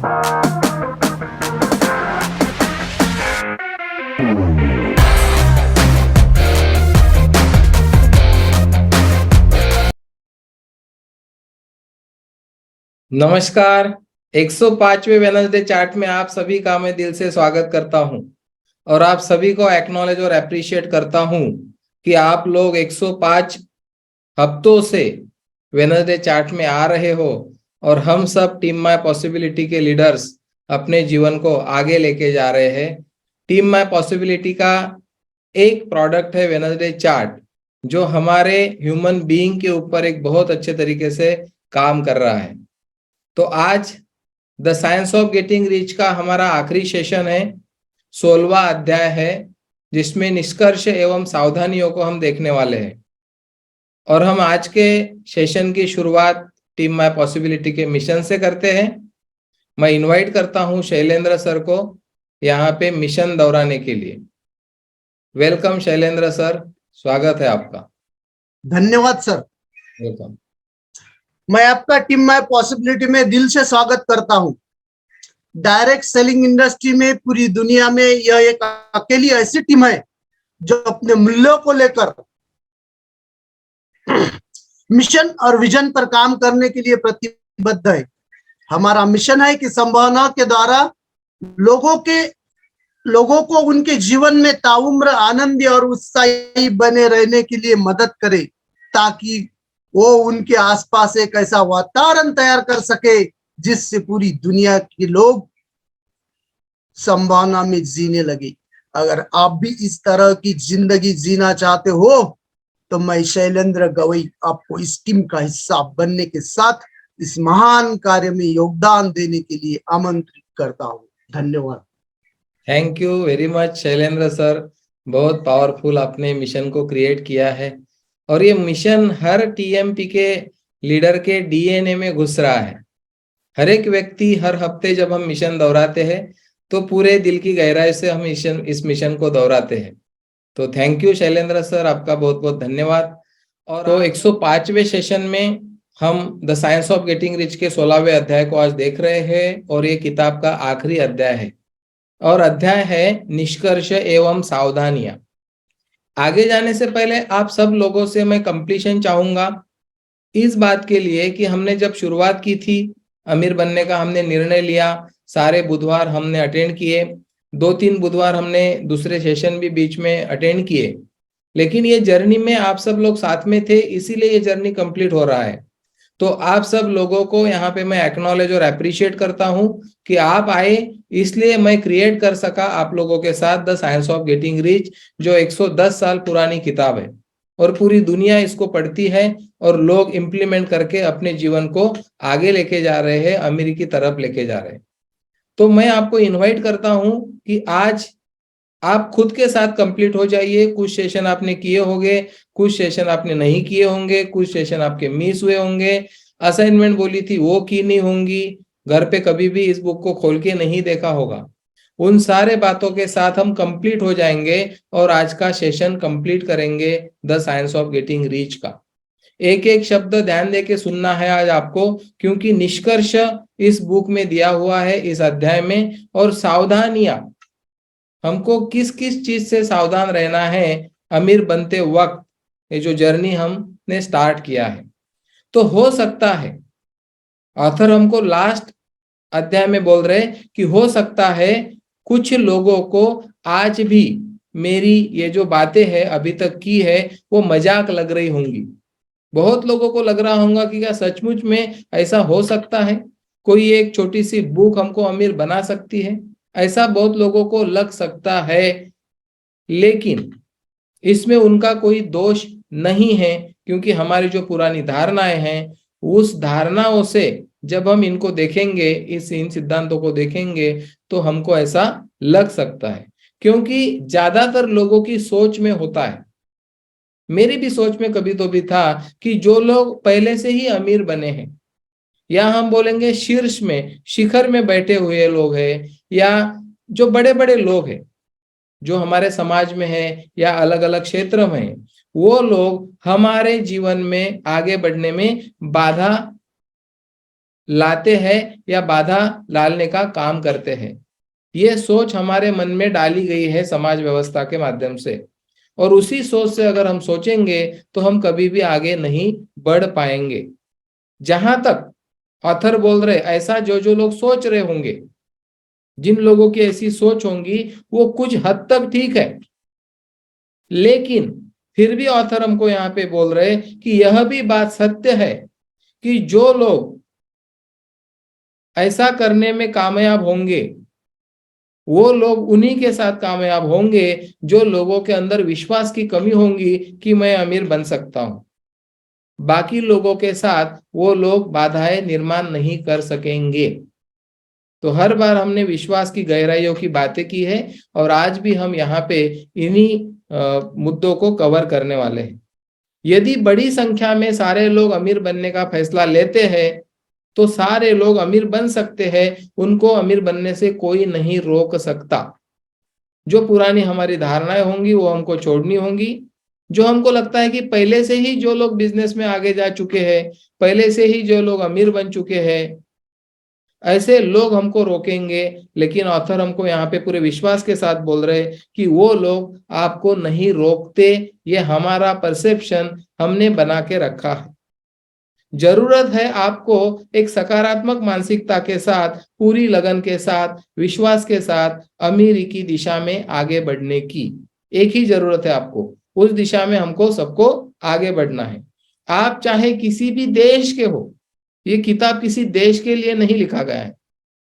नमस्कार। 105वें Wednesday chart में आप सभी का मैं दिल से स्वागत करता हूं और आप सभी को एक्नॉलेज और अप्रिशिएट करता हूं कि आप लोग 105 हफ्तों से वेडनेसडे चार्ट में आ रहे हो और हम सब टीम माय पॉसिबिलिटी के लीडर्स अपने जीवन को आगे लेके जा रहे हैं। टीम माय पॉसिबिलिटी का एक प्रोडक्ट है वेडनेसडे चार्ट, जो हमारे ह्यूमन बीइंग के ऊपर एक बहुत अच्छे तरीके से काम कर रहा है। तो आज the science of getting rich का हमारा आखिरी सेशन है, 16वां अध्याय है, जिसमें निष्कर्ष एवं सावधानियों को हम देखने वाले हैं। और हम आज के सेशन की शुरुआत टीम माय पॉसिबिलिटी के मिशन से करते हैं। मैं इनवाइट करता हूं शैलेंद्र सर को यहाँ पे मिशन दोहराने के लिए। वेलकम शैलेंद्र सर, स्वागत है आपका। धन्यवाद सर। वेलकम। मैं आपका टीम माय पॉसिबिलिटी में दिल से स्वागत करता हूं। डायरेक्ट सेलिंग इंडस्ट्री में पूरी दुनिया में यह एक अकेली ऐसी टीम है जो अपने मूल्यों को लेकर मिशन और विजन पर काम करने के लिए प्रतिबद्ध है। हमारा मिशन है कि संभावना के द्वारा लोगों को उनके जीवन में ताउम्र आनंदी और उत्साही बने रहने के लिए मदद करे, ताकि वो उनके आसपास एक ऐसा वातावरण तैयार कर सके जिससे पूरी दुनिया के लोग संभावना में जीने लगे। अगर आप भी इस तरह की जिंदगी जीना चाहते हो तो मैं शैलेंद्र गवई आपको इस टीम का हिस्सा बनने के साथ इस महान कार्य में योगदान देने के लिए आमंत्रित करता हूँ। धन्यवाद। Thank you very much Shailendra sir, बहुत पावरफुल आपने मिशन को क्रिएट किया है और ये मिशन हर टीएमपी के लीडर के डीएनए में घुस रहा है। हर एक व्यक्ति हर हफ्ते जब हम मिशन दोहराते हैं तो पूरे दिल की गहराई से हम इस मिशन को दोहराते हैं। तो थैंक यू शैलेंद्र सर, आपका बहुत बहुत धन्यवाद। और तो 105वें सेशन में हम the science of getting rich के 16वें अध्याय को आज देख रहे हैं और ये किताब का आखिरी अध्याय है और अध्याय है निष्कर्ष एवं सावधानियां। आगे जाने से पहले आप सब लोगों से मैं कंप्लीशन चाहूंगा इस बात के लिए कि हमने जब शुरुआत की थी अमीर बनने का, हमने निर्णय लिया, सारे बुधवार हमने अटेंड किए, 2-3 बुधवार हमने दूसरे सेशन भी बीच में अटेंड किए, लेकिन ये जर्नी में आप सब लोग साथ में थे, इसीलिए ये जर्नी कंप्लीट हो रहा है। तो आप सब लोगों को यहाँ पे मैं एक्नॉलेज और अप्रिशिएट करता हूँ कि आप आए, इसलिए मैं क्रिएट कर सका आप लोगों के साथ the science of getting rich, जो 110 साल पुरानी किताब है और पूरी दुनिया इसको पढ़ती है और लोग इम्प्लीमेंट करके अपने जीवन को आगे लेके जा रहे हैं, अमीरी की तरफ लेके जा रहे हैं। तो मैं आपको इनवाइट करता हूं कि आज आप खुद के साथ कंप्लीट हो जाइए। कुछ सेशन आपने किए होंगे, कुछ सेशन आपने नहीं किए होंगे, कुछ सेशन आपके मिस हुए होंगे, असाइनमेंट बोली थी वो की नहीं होंगी, घर पे कभी भी इस बुक को खोल के नहीं देखा होगा। उन सारे बातों के साथ हम कंप्लीट हो जाएंगे और आज का सेशन कंप्लीट करेंगे the science of getting rich का। एक एक शब्द ध्यान दे के सुनना है आज आपको, क्योंकि निष्कर्ष इस बुक में दिया हुआ है इस अध्याय में, और सावधानियां, हमको किस किस चीज से सावधान रहना है अमीर बनते वक्त, ये जो जर्नी हमने स्टार्ट किया है। तो हो सकता है ऑथर हमको लास्ट अध्याय में बोल रहे कि हो सकता है कुछ लोगों को आज भी मेरी ये जो बातें हैं अभी तक की है वो मजाक लग रही होंगी। बहुत लोगों को लग रहा होगा कि क्या सचमुच में ऐसा हो सकता है, कोई एक छोटी सी बुक हमको अमीर बना सकती है, ऐसा बहुत लोगों को लग सकता है। लेकिन इसमें उनका कोई दोष नहीं है, क्योंकि हमारी जो पुरानी धारणाएं हैं उस धारणाओं से जब हम इनको देखेंगे, इन सिद्धांतों को देखेंगे, तो हमको ऐसा लग सकता है, क्योंकि ज्यादातर लोगों की सोच में होता है, मेरी भी सोच में कभी तो भी था कि जो लोग पहले से ही अमीर बने हैं, या हम बोलेंगे शीर्ष में शिखर में बैठे हुए लोग हैं, या जो बड़े बड़े लोग हैं जो हमारे समाज में है या अलग अलग क्षेत्र में है, वो लोग हमारे जीवन में आगे बढ़ने में बाधा लाते हैं या बाधा डालने का काम करते हैं। ये सोच हमारे मन में डाली गई है समाज व्यवस्था के माध्यम से, और उसी सोच से अगर हम सोचेंगे तो हम कभी भी आगे नहीं बढ़ पाएंगे। जहां तक ऑथर बोल रहे, ऐसा जो जो लोग सोच रहे होंगे, जिन लोगों की ऐसी सोच होंगी, वो कुछ हद तक ठीक है, लेकिन फिर भी ऑथर हमको यहाँ पे बोल रहे कि यह भी बात सत्य है कि जो लोग ऐसा करने में कामयाब होंगे, वो लोग उन्हीं के साथ कामयाब होंगे जो लोगों के अंदर विश्वास की कमी होगी कि मैं अमीर बन सकता हूं। बाकी लोगों के साथ वो लोग बाधाएं निर्माण नहीं कर सकेंगे। तो हर बार हमने विश्वास की गहराइयों की बातें की है, और आज भी हम यहाँ पे इन्हीं मुद्दों को कवर करने वाले हैं। यदि बड़ी संख्या में सारे लोग अमीर बनने का फैसला लेते हैं तो सारे लोग अमीर बन सकते हैं, उनको अमीर बनने से कोई नहीं रोक सकता। जो पुरानी हमारी धारणाएं होंगी वो हमको छोड़नी होंगी। जो हमको लगता है कि पहले से ही जो लोग बिजनेस में आगे जा चुके हैं, पहले से ही जो लोग अमीर बन चुके हैं, ऐसे लोग हमको रोकेंगे। लेकिन ऑथर हमको यहाँ पे पूरे विश्वास के साथ बोल रहे कि वो लोग आपको नहीं रोकते, ये हमारा परसेप्शन हमने बना के रखा है। जरूरत है आपको एक सकारात्मक मानसिकता के साथ, पूरी लगन के साथ, विश्वास के साथ अमीरी की दिशा में आगे बढ़ने की। एक ही जरूरत है आपको, उस दिशा में हमको सबको आगे बढ़ना है। आप चाहे किसी भी देश के हो, ये किताब किसी देश के लिए नहीं लिखा गया है।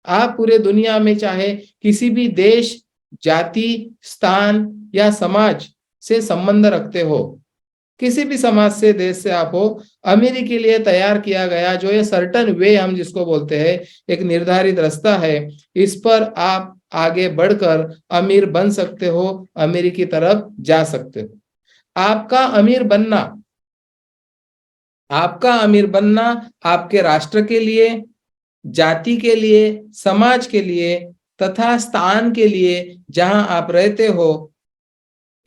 आप पूरे दुनिया में चाहे किसी भी देश, जाति, स्थान या समाज से संबंध रखते हो, किसी भी समाज से, देश से आप हो, अमीरी के लिए तैयार किया गया जो ये सर्टन वे हम जिसको बोलते हैं, एक निर्धारित रास्ता है, इस पर आप आगे बढ़कर अमीर बन सकते हो, अमीरी की तरफ जा सकते हो। आपका अमीर बनना, आपका अमीर बनना आपके राष्ट्र के लिए, जाति के लिए, समाज के लिए तथा स्थान के लिए जहां आप रहते हो,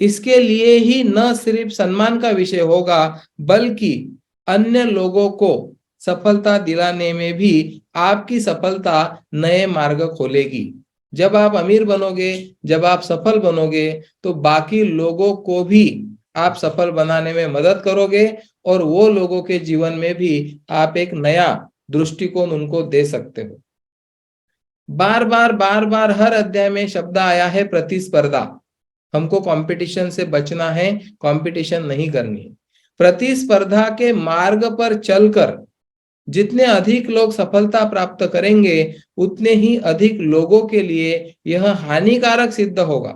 इसके लिए ही न सिर्फ सम्मान का विषय होगा, बल्कि अन्य लोगों को सफलता दिलाने में भी आपकी सफलता नए मार्ग खोलेगी। जब आप अमीर बनोगे, जब आप सफल बनोगे, तो बाकी लोगों को भी आप सफल बनाने में मदद करोगे, और वो लोगों के जीवन में भी आप एक नया दृष्टिकोण उनको दे सकते हो। बार बार हर अध्याय में शब्द आया है प्रतिस्पर्धा। हमको कंपटीशन से बचना है, कंपटीशन नहीं करनी है। प्रतिस्पर्धा के मार्ग पर चलकर जितने अधिक लोग सफलता प्राप्त करेंगे, उतने ही अधिक लोगों के लिए यह हानिकारक सिद्ध होगा।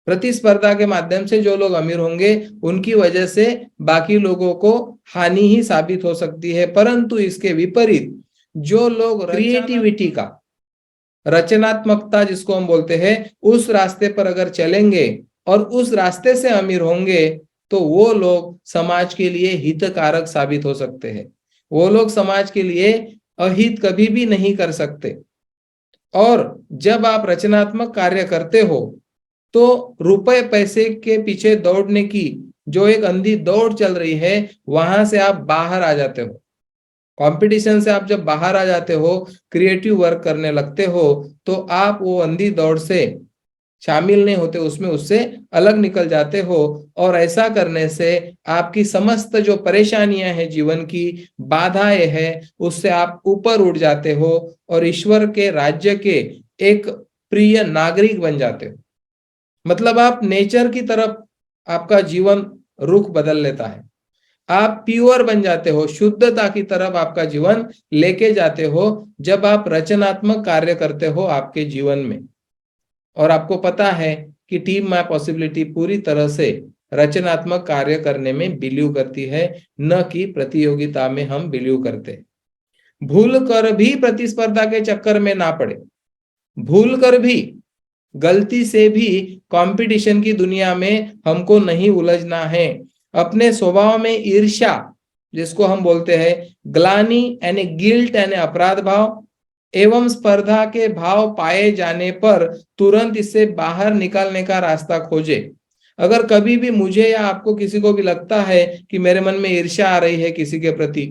प्रतिस्पर्धा के माध्यम से जो लोग अमीर होंगे, उनकी वजह से बाकी लोगों को हानि ही साबित हो सकती है। परंतु इसके विपरीत जो लोग क्रिएटिविटी का, रचनात्मकता जिसको हम बोलते हैं, उस रास्ते पर अगर चलेंगे और उस रास्ते से अमीर होंगे, तो वो लोग समाज के लिए हितकारक साबित हो सकते हैं। वो लोग समाज के लिए अहित कभी भी नहीं कर सकते। और जब आप रचनात्मक कार्य करते हो, तो रुपए पैसे के पीछे दौड़ने की जो एक अंधी दौड़ चल रही है, वहां से आप बाहर आ जाते हो। कंपटीशन से आप जब बाहर आ जाते हो, क्रिएटिव वर्क करने लगते हो, तो आप वो अंधी दौड़ से शामिल नहीं होते, उसमें उससे अलग निकल जाते हो। और ऐसा करने से आपकी समस्त जो परेशानियां हैं, जीवन की बाधाएं हैं, उससे आप ऊपर उठ जाते हो और ईश्वर के राज्य के एक प्रिय नागरिक बन जाते हो। मतलब आप नेचर की तरफ आपका जीवन रुख बदल लेता है। आप प्योर बन जाते हो, शुद्धता की तरफ आपका जीवन लेके जाते हो जब आप रचनात्मक कार्य करते हो आपके जीवन में। और आपको पता है कि टीम माय पॉसिबिलिटी पूरी तरह से रचनात्मक कार्य करने में बिलीव करती है, न कि प्रतियोगिता में हम बिलीव करते। भूल कर भी प्रतिस्पर्धा के चक्कर में ना पड़े, भूल कर भी, गलती से भी कंपटीशन की दुनिया में हमको नहीं उलझना है। अपने स्वभाव में ईर्ष्या जिसको हम बोलते हैं, ग्लानि यानी गिल्ट यानी अपराध भाव एवं स्पर्धा के भाव पाए जाने पर तुरंत इससे बाहर निकलने का रास्ता खोजे। अगर कभी भी मुझे या आपको किसी को भी लगता है कि मेरे मन में ईर्ष्या आ रही है किसी के प्रति,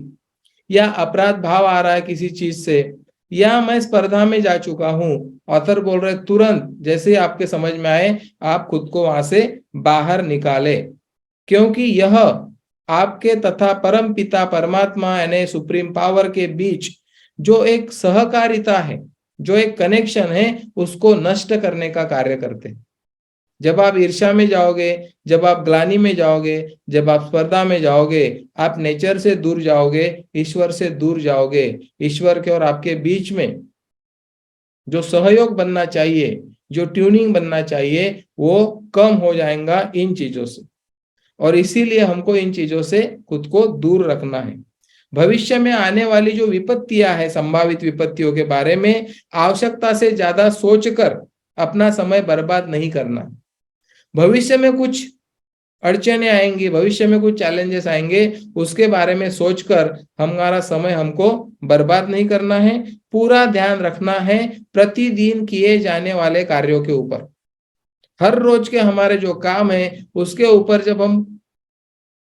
या अपराध भाव आ रहा है किसी चीज से, या मैं स्पर्धा में जा चुका हूं, ऑथर बोल रहे तुरंत जैसे ही आपके समझ में आए आप खुद को वहां से बाहर निकाले, क्योंकि यह आपके तथा परम पिता परमात्मा यानी सुप्रीम पावर के बीच जो एक सहकारिता है, जो एक कनेक्शन है, उसको नष्ट करने का कार्य करते हैं। जब आप ईर्ष्या में जाओगे, जब आप ग्लानि में जाओगे, जब आप स्पर्धा में जाओगे, आप नेचर से दूर जाओगे, ईश्वर से दूर जाओगे। ईश्वर के और आपके बीच में जो सहयोग बनना चाहिए, जो ट्यूनिंग बनना चाहिए, वो कम हो जाएगा इन चीजों से, और इसीलिए हमको इन चीजों से खुद को दूर रखना है। भविष्य में आने वाली जो विपत्तियां हैं, संभावित विपत्तियों के बारे में आवश्यकता से ज्यादा सोचकर अपना समय बर्बाद नहीं करना। भविष्य में कुछ अड़चने आएंगी, भविष्य में कुछ चैलेंजेस आएंगे, उसके बारे में सोचकर हमारा समय हमको बर्बाद नहीं करना है। पूरा ध्यान रखना है प्रतिदिन किए जाने वाले कार्यों के ऊपर। हर रोज के हमारे जो काम है उसके ऊपर जब हम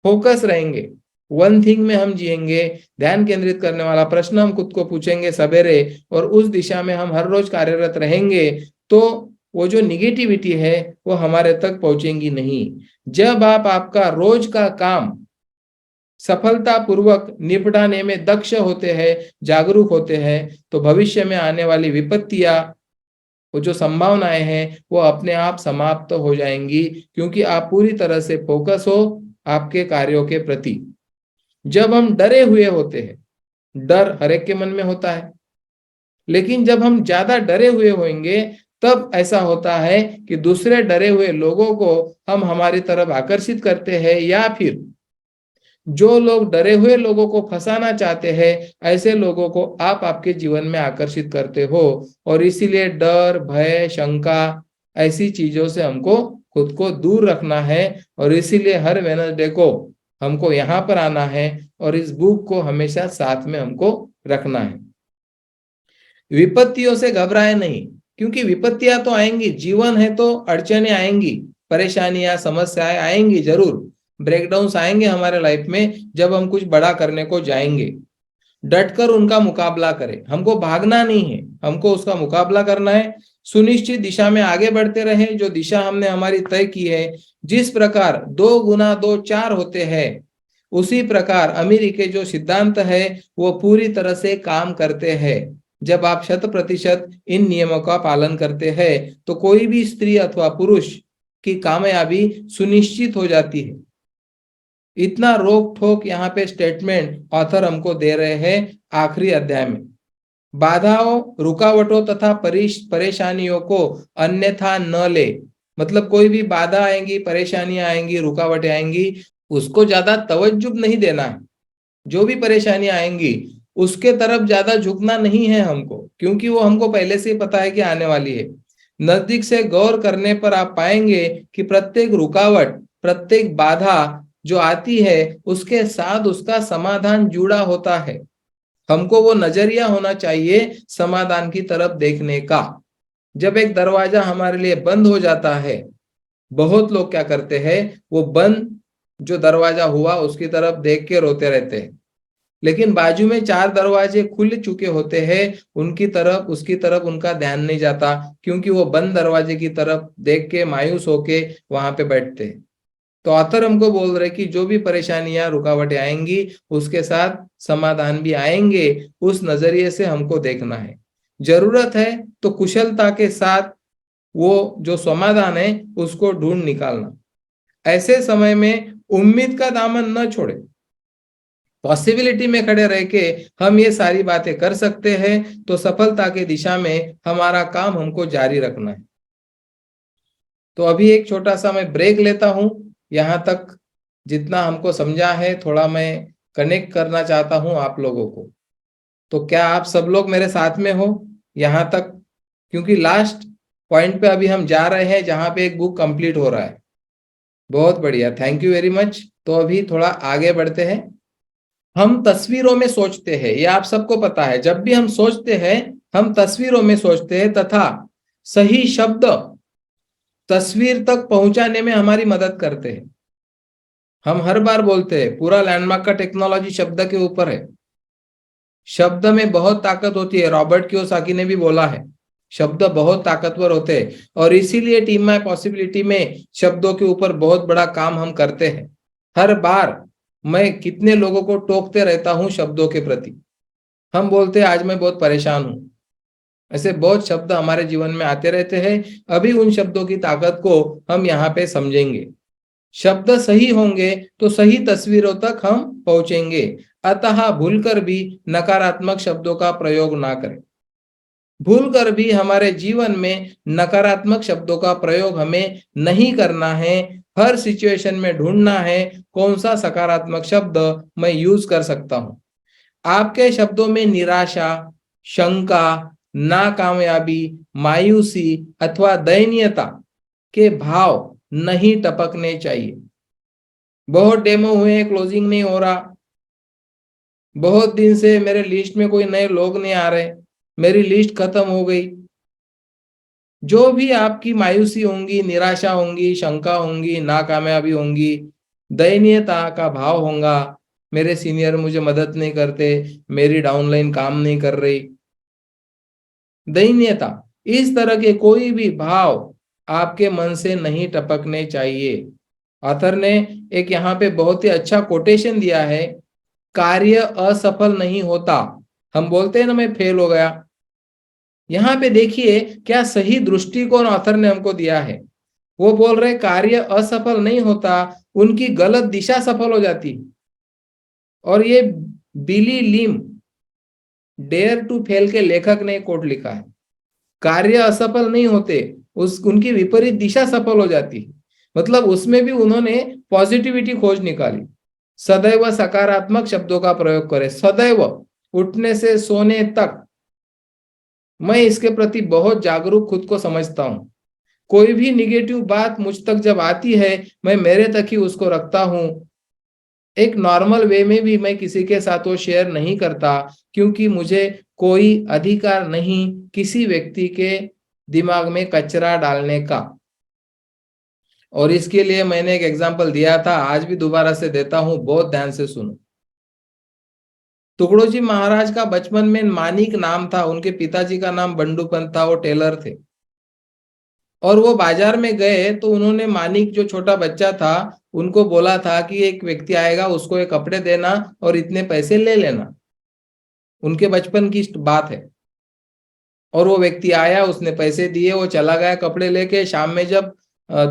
फोकस रहेंगे, वन थिंग में हम जिएंगे, ध्यान केंद्रित करने वाला प्रश्न हम खुद को पूछेंगे सवेरे, और उस दिशा में हम हर रोज कार्यरत रहेंगे, तो वो जो निगेटिविटी है वो हमारे तक पहुंचेंगी नहीं। जब आप आपका रोज का काम सफलतापूर्वक निपटाने में दक्ष होते हैं, जागरूक होते हैं, तो भविष्य में आने वाली विपत्तियां, वो जो संभावनाएं हैं, वो अपने आप समाप्त हो जाएंगी, क्योंकि आप पूरी तरह से फोकस हो आपके कार्यों के प्रति। जब हम डरे हुए होते हैं, डर हर एक के मन में होता है, लेकिन जब हम ज्यादा डरे हुए होंगे तब ऐसा होता है कि दूसरे डरे हुए लोगों को हम हमारी तरफ आकर्षित करते हैं, या फिर जो लोग डरे हुए लोगों को फंसाना चाहते हैं, ऐसे लोगों को आप आपके जीवन में आकर्षित करते हो। और इसीलिए डर, भय, शंका, ऐसी चीजों से हमको खुद को दूर रखना है, और इसीलिए हर वेडनेसडे को हमको यहाँ पर आना है और इस बुक को हमेशा साथ में हमको रखना है। विपत्तियों से घबराए नहीं, क्योंकि विपत्तियां तो आएंगी, जीवन है तो अड़चने आएंगी, परेशानियां, समस्याएं आएंगी, जरूर ब्रेकडाउन्स आएंगे हमारे लाइफ में जब हम कुछ बड़ा करने को जाएंगे। डटकर उनका मुकाबला करें, हमको भागना नहीं है, हमको उसका मुकाबला करना है। सुनिश्चित दिशा में आगे बढ़ते रहे, जो दिशा हमने हमारी तय की है। जिस प्रकार 2 गुना 2 4 होते हैं, उसी प्रकार अमीरी के जो सिद्धांत है वो पूरी तरह से काम करते हैं। जब आप 100% इन नियमों का पालन करते हैं तो कोई भी स्त्री अथवा पुरुष की कामयाबी सुनिश्चित हो जाती है। इतना रोक ठोक यहाँ पे स्टेटमेंट ऑथर हमको दे रहे हैं आखिरी अध्याय में। बाधाओं, रुकावटों तथा परेशानियों को अन्यथा न ले, मतलब कोई भी बाधा आएंगी, परेशानियां आएंगी, रुकावटें आएंगी, उसको ज्यादा तवज्जुह नहीं देना है। जो भी परेशानियां आएंगी उसके तरफ ज्यादा झुकना नहीं है हमको, क्योंकि वो हमको पहले से ही पता है कि आने वाली है। नजदीक से गौर करने पर आप पाएंगे कि प्रत्येक रुकावट, प्रत्येक बाधा जो आती है उसके साथ उसका समाधान जुड़ा होता है। हमको वो नजरिया होना चाहिए समाधान की तरफ देखने का। जब एक दरवाजा हमारे लिए बंद हो जाता है, बहुत लोग क्या करते हैं, वो बंद जो दरवाजा हुआ उसकी तरफ देख के रोते रहते हैं, लेकिन बाजू में 4 दरवाजे खुल चुके होते हैं, उनकी तरफ, उसकी तरफ उनका ध्यान नहीं जाता, क्योंकि वो बंद दरवाजे की तरफ देख के मायूस होके वहां पे बैठते हैं। तो ऑथर हमको बोल रहे कि जो भी परेशानियां, रुकावटें आएंगी उसके साथ समाधान भी आएंगे, उस नजरिए से हमको देखना है। जरूरत है तो कुशलता के साथ वो जो समाधान है उसको ढूंढ निकालना। ऐसे समय में उम्मीद का दामन न छोड़े, पॉसिबिलिटी में खड़े रह के हम ये सारी बातें कर सकते हैं, तो सफलता की दिशा में हमारा काम हमको जारी रखना है। तो अभी एक छोटा सा मैं ब्रेक लेता हूं। यहाँ तक जितना हमको समझा है थोड़ा मैं कनेक्ट करना चाहता हूं आप लोगों को। तो क्या आप सब लोग मेरे साथ में हो यहाँ तक? क्योंकि लास्ट पॉइंट पे अभी हम जा रहे हैं जहां पे एक बुक कंप्लीट हो रहा है। बहुत बढ़िया, थैंक यू वेरी मच। तो अभी थोड़ा आगे बढ़ते हैं। हम तस्वीरों में सोचते हैं, ये आप सबको पता है। जब भी हम सोचते हैं हम तस्वीरों में सोचते हैं, तथा सही शब्द तस्वीर तक पहुंचाने में हमारी मदद करते हैं। हम हर बार बोलते हैं पूरा लैंडमार्क का टेक्नोलॉजी शब्द के ऊपर है। शब्द में बहुत ताकत होती है। रॉबर्ट कियोसाकी ने भी बोला है, शब्द बहुत ताकतवर होते हैं, और इसीलिए टीम माय पॉसिबिलिटी में शब्दों के ऊपर बहुत बड़ा काम हम करते हैं। हर बार मैं कितने लोगों को टोकते रहता हूं शब्दों के प्रति। हम बोलते हैं आज मैं बहुत परेशान हूं। ऐसे बहुत शब्द हमारे जीवन में आते रहते हैं। अभी उन शब्दों की ताकत को हम यहाँ पे समझेंगे। शब्द सही होंगे तो सही तस्वीरों तक हम पहुंचेंगे। अतः भूलकर भी नकारात्मक शब्दों का प्रयोग ना करें। भूलकर भी हमारे जीवन में नकारात्मक शब्दों का प्रयोग हमें नहीं करना है। हर सिचुएशन में ढूंढना है कौन सा सकारात्मक शब्द मैं यूज कर सकता हूं। आपके शब्दों में निराशा, शंका, नाकामयाबी, मायूसी अथवा दयनीयता के भाव नहीं टपकने चाहिए। बहुत डेमो हुए, क्लोजिंग नहीं हो रहा, बहुत दिन से मेरे लिस्ट में कोई नए लोग नहीं आ रहे, मेरी लिस्ट खत्म हो गई। जो भी आपकी मायूसी होंगी, निराशा होंगी, शंका होंगी, नाकामयाबी होंगी, दयनीयता का भाव होगा, मेरे सीनियर मुझे मदद नहीं करते, मेरी डाउनलाइन काम नहीं कर रही, दयनीयता, इस तरह के कोई भी भाव आपके मन से नहीं टपकने चाहिए। ऑथर ने एक यहाँ पे बहुत ही अच्छा कोटेशन दिया है, कार्य असफल नहीं होता। हम बोलते हैं ना मैं फेल हो गया, यहाँ पे देखिए क्या सही दृष्टिकोण ऑथर ने हमको दिया है। वो बोल रहे कार्य असफल नहीं होता, उनकी गलत दिशा सफल हो जाती है। और ये बिली लिम, डेयर टू फेल के लेखक ने कोट लिखा है, कार्य असफल नहीं होते, उनकी विपरीत दिशा सफल हो जाती है। मतलब उसमें भी उन्होंने पॉजिटिविटी खोज निकाली। सदैव सकारात्मक शब्दों का प्रयोग करें, सदैव, उठने से सोने तक। मैं इसके प्रति बहुत जागरूक खुद को समझता हूं। कोई भी निगेटिव बात मुझ तक जब आती है, मैं मेरे तक ही उसको रखता हूं। एक नॉर्मल वे में भी मैं किसी के साथ वो शेयर नहीं करता, क्योंकि मुझे कोई अधिकार नहीं किसी व्यक्ति के दिमाग में कचरा डालने का। और इसके लिए मैंने एक एग्जांपल दिया था, आज भी दोबारा से देता हूं, बहुत ध्यान से सुनो। टुकड़ोजी महाराज का बचपन में मानिक नाम था, उनके पिताजी का नाम बंडूपंत था, वो टेलर थे। और वो बाजार में गए तो उन्होंने मानिक जो छोटा बच्चा था उनको बोला था कि एक व्यक्ति आएगा, उसको ये कपड़े देना और इतने पैसे ले लेना। उनके बचपन की बात है। और वो व्यक्ति आया, उसने पैसे दिए, वो चला गया कपड़े लेके। शाम में जब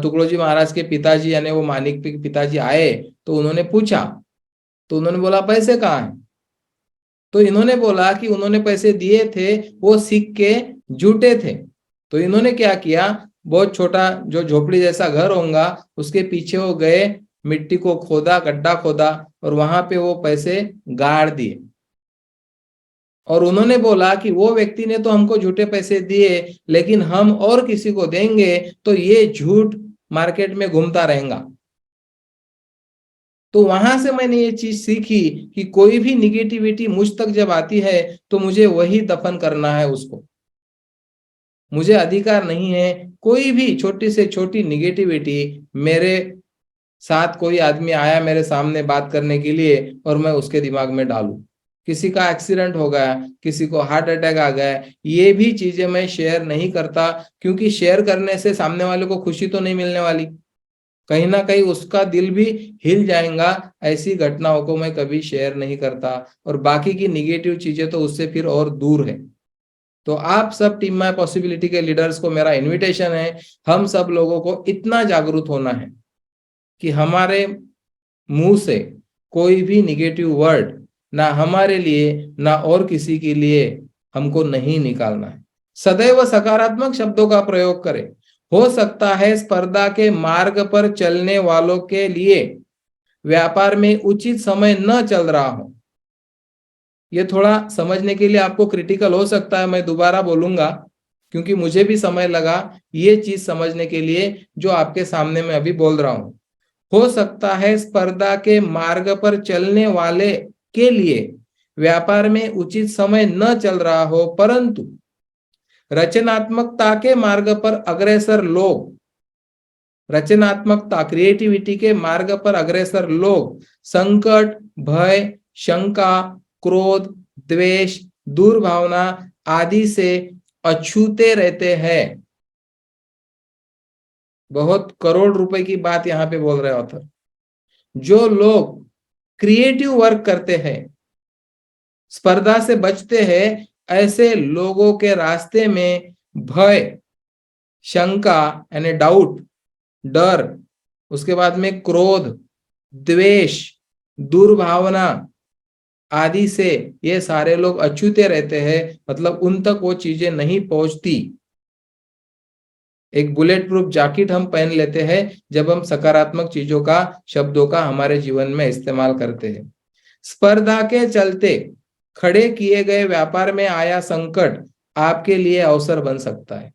टुकड़ोजी महाराज के पिताजी यानी वो मानिक के पिताजी आए तो उन्होंने पूछा, तो उन्होंने बोला पैसे कहाँ हैं? तो इन्होंने बोला कि उन्होंने पैसे दिए थे, वो सिक्के झूठे थे। तो इन्होंने क्या किया, बहुत छोटा जो झोपड़ी जैसा घर होगा उसके पीछे वो गए, मिट्टी को खोदा, गड्ढा खोदा और वहां पे वो पैसे गाड़ दिए। और उन्होंने बोला कि वो व्यक्ति ने तो हमको झूठे पैसे दिए, लेकिन हम और किसी को देंगे तो ये झूठ मार्केट में घूमता रहेगा। तो वहां से मैंने ये चीज सीखी कि कोई भी निगेटिविटी मुझ तक जब आती है तो मुझे वही दफन करना है उसको। मुझे अधिकार नहीं है कोई भी छोटी से छोटी निगेटिविटी, मेरे साथ कोई आदमी आया मेरे सामने बात करने के लिए और मैं उसके दिमाग में डालूं। किसी का एक्सीडेंट हो गया, किसी को हार्ट अटैक आ गया, ये भी चीजें मैं शेयर नहीं करता, क्योंकि शेयर करने से सामने वाले को खुशी तो नहीं मिलने वाली, कहीं ना कहीं उसका दिल भी हिल जाएगा। ऐसी घटनाओं को मैं कभी शेयर नहीं करता। और बाकी की निगेटिव चीजें तो उससे फिर और दूर है। तो आप सब टीम माय पॉसिबिलिटी के लीडर्स को मेरा इनविटेशन है, हम सब लोगों को इतना जागरूक होना है कि हमारे मुंह से कोई भी निगेटिव वर्ड ना हमारे लिए ना और किसी के लिए हमको नहीं निकालना है। सदैव सकारात्मक शब्दों का प्रयोग करें। हो सकता है स्पर्धा के मार्ग पर चलने वालों के लिए व्यापार में उचित समय न चल रहा हो। ये थोड़ा समझने के लिए आपको क्रिटिकल हो सकता है, मैं दोबारा बोलूंगा, क्योंकि मुझे भी समय लगा ये चीज समझने के लिए जो आपके सामने मैं अभी बोल रहा हूं। हो सकता है स्पर्धा के मार्ग पर चलने वाले के लिए व्यापार में उचित समय न चल रहा हो, परंतु रचनात्मकता के मार्ग पर अग्रसर लोग, रचनात्मकता क्रिएटिविटी के मार्ग पर अग्रसर लोग संकट, भय, शंका, क्रोध, द्वेष, दुर्भावना आदि से अछूते रहते हैं। बहुत करोड़ रुपए की बात यहाँ पे बोल रहे ऑथर। जो लोग क्रिएटिव वर्क करते हैं, स्पर्धा से बचते हैं, ऐसे लोगों के रास्ते में भय, शंका यानी डाउट, डर, उसके बाद में क्रोध, द्वेष, दुर्भावना आदि से ये सारे लोग अछूते रहते हैं, मतलब उन तक वो चीजें नहीं पहुंचती। एक बुलेट प्रूफ जैकेट हम पहन लेते हैं जब हम सकारात्मक चीजों का, शब्दों का हमारे जीवन में इस्तेमाल करते हैं। स्पर्धा के चलते खड़े किए गए व्यापार में आया संकट आपके लिए अवसर बन सकता है।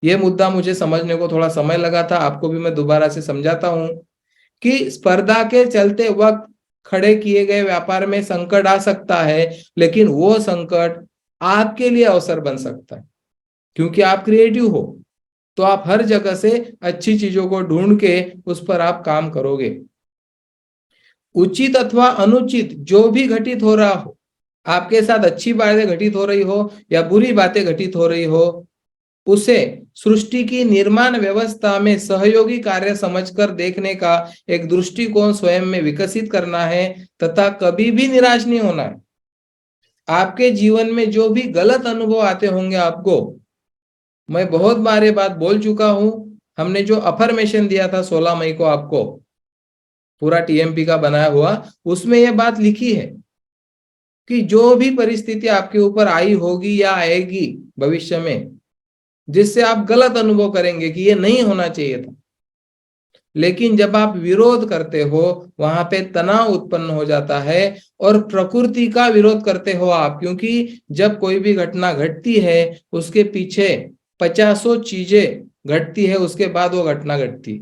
यह मुद्दा मुझे समझने को थोड़ा समय लगा था, आपको भी मैं दोबारा से समझाता हूं कि स्पर्धा के चलते वक्त खड़े किए गए व्यापार में संकट आ सकता है, लेकिन वो संकट आपके लिए अवसर बन सकता है, क्योंकि आप क्रिएटिव हो तो आप हर जगह से अच्छी चीजों को ढूंढ के उस पर आप काम करोगे। उचित अथवा अनुचित जो भी घटित हो रहा हो, आपके साथ अच्छी बातें घटित हो रही हो या बुरी बातें घटित हो रही हो, उसे सृष्टि की निर्माण व्यवस्था में सहयोगी कार्य समझकर देखने का एक दृष्टिकोण स्वयं में विकसित करना है तथा कभी भी निराश नहीं होना है। आपके जीवन में जो भी गलत अनुभव आते होंगे आपको, मैं बहुत बार ये बात बोल चुका हूं, हमने जो अफर्मेशन दिया था 16 मई को आपको, पूरा टीएमपी का बनाया हुआ, उसमें यह बात लिखी है कि जो भी परिस्थिति आपके ऊपर आई होगी या आएगी भविष्य में, जिससे आप गलत अनुभव करेंगे कि ये नहीं होना चाहिए था, लेकिन जब आप विरोध करते हो वहां पे तनाव उत्पन्न हो जाता है और प्रकृति का विरोध करते हो आप, क्योंकि जब कोई भी घटना घटती है उसके पीछे 50 चीजें घटती है, उसके बाद वो घटना घटती।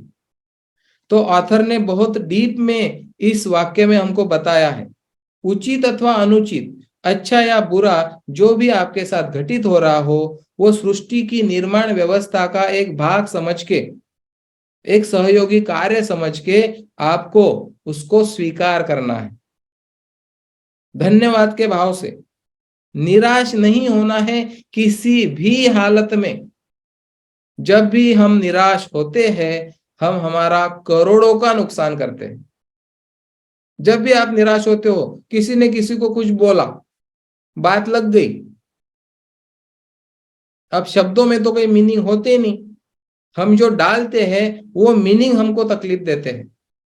तो ऑथर ने बहुत डीप में इस वाक्य में हमको बताया है, उचित अथवा अनुचित, अच्छा या बुरा जो भी आपके साथ घटित हो रहा हो, वो सृष्टि की निर्माण व्यवस्था का एक भाग समझ के, एक सहयोगी कार्य समझ के आपको उसको स्वीकार करना है, धन्यवाद के भाव से। निराश नहीं होना है किसी भी हालत में। जब भी हम निराश होते हैं, हम हमारा करोड़ों का नुकसान करते हैं। जब भी आप निराश होते हो, किसी ने किसी को कुछ बोला, बात लग गई, अब शब्दों में तो कोई मीनिंग होते नहीं, हम जो डालते हैं वो मीनिंग हमको तकलीफ देते हैं।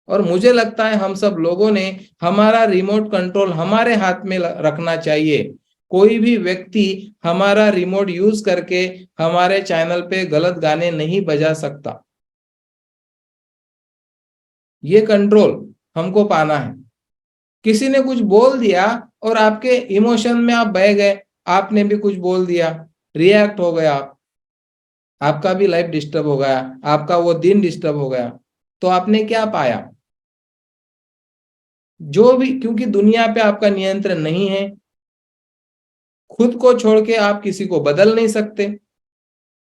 और मुझे लगता है हम सब लोगों ने हमारा रिमोट कंट्रोल हमारे हाथ में रखना चाहिए। कोई भी व्यक्ति हमारा रिमोट यूज करके हमारे चैनल पे गलत गाने नहीं बजा सकता। ये कंट्रोल हमको पाना है। किसी ने कुछ बोल दिया और आपके इमोशन में आप बह गए, आपने भी कुछ बोल दिया, रिएक्ट हो गया आप, आपका भी लाइफ डिस्टर्ब हो गया, आपका वो दिन डिस्टर्ब हो गया, तो आपने क्या पाया? जो भी, क्योंकि दुनिया पे आपका नियंत्रण नहीं है, खुद को छोड़ के आप किसी को बदल नहीं सकते,